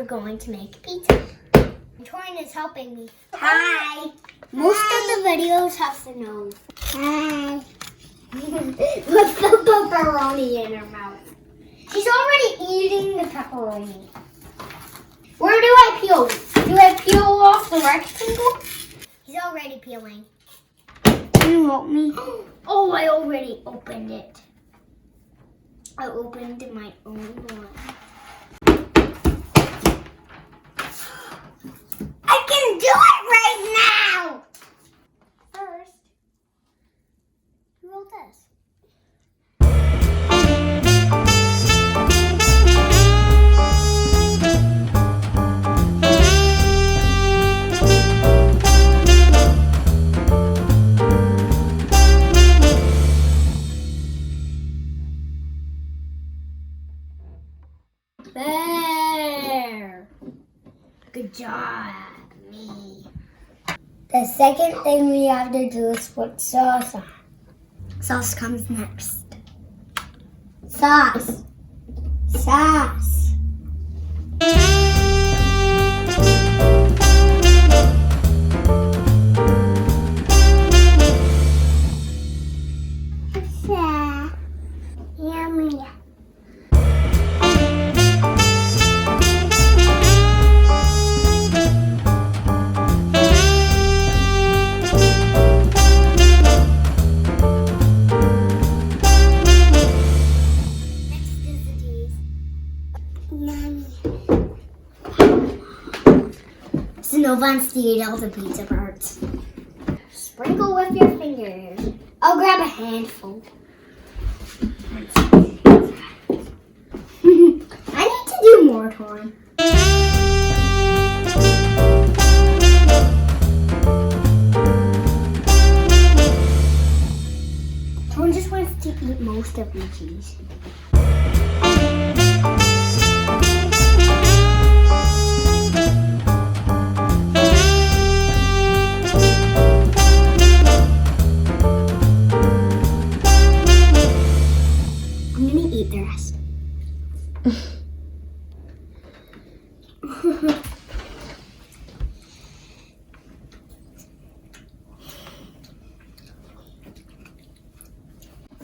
we're going to make pizza. Torin is helping me. Hi. Most of the videos have to know. Hi. What's the pepperoni in her mouth? She's already eating the pepperoni. Where do I peel? Do I peel off the rectangle? He's already peeling. Can you help me? Oh, I already opened it. I opened my own one. I can do it right now! First, roll this. There. Good job, me. The second thing we have to do is put sauce on. Sauce comes next. Sauce. Sauce. Yummy. So no one's to eat all the pizza parts. Sprinkle with your fingers. I'll grab a handful. I need to do more, Torin. Torin just wants to eat most of the cheese. Eat the rest.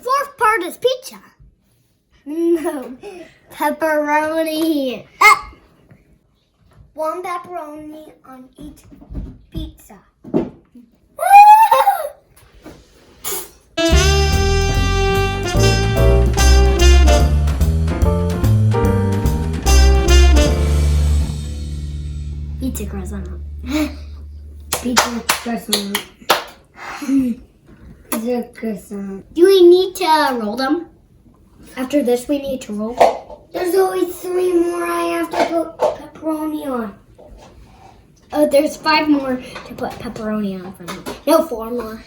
Fourth part is pizza. No, pepperoni. One pepperoni on each pizza. Pizza croissant. Pizza croissant. Pizza croissant. Do we need to roll them? After this, we need to roll. There's always 3 more I have to put pepperoni on. Oh, there's 5 more to put pepperoni on for me. No, 4 more.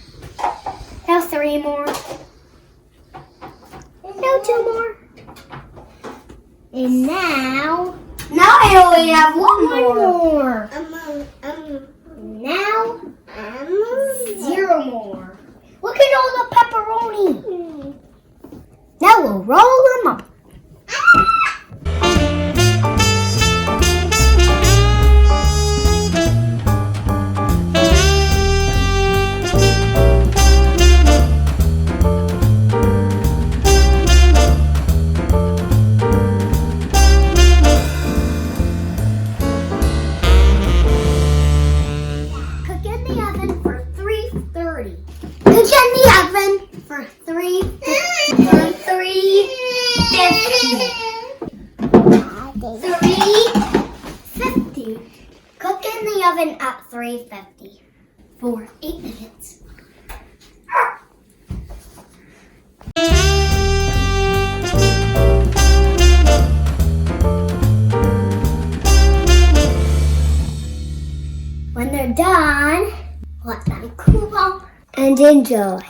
No, 3 more. No, 2 more. And now I only have one more. Now, 0 more. Look at all the pepperoni. Now we'll roll them up. For 350. 350. Cook in the oven at 350 for 8 minutes. When they're done, let them cool off and enjoy.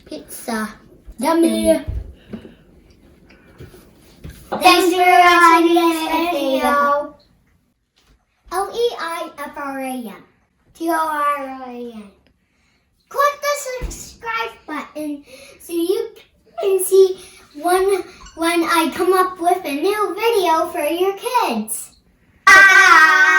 Pizza. Yummy. Thanks for watching this video. Leifram. Torin. Click the subscribe button so you can see when video for your kids. Bye!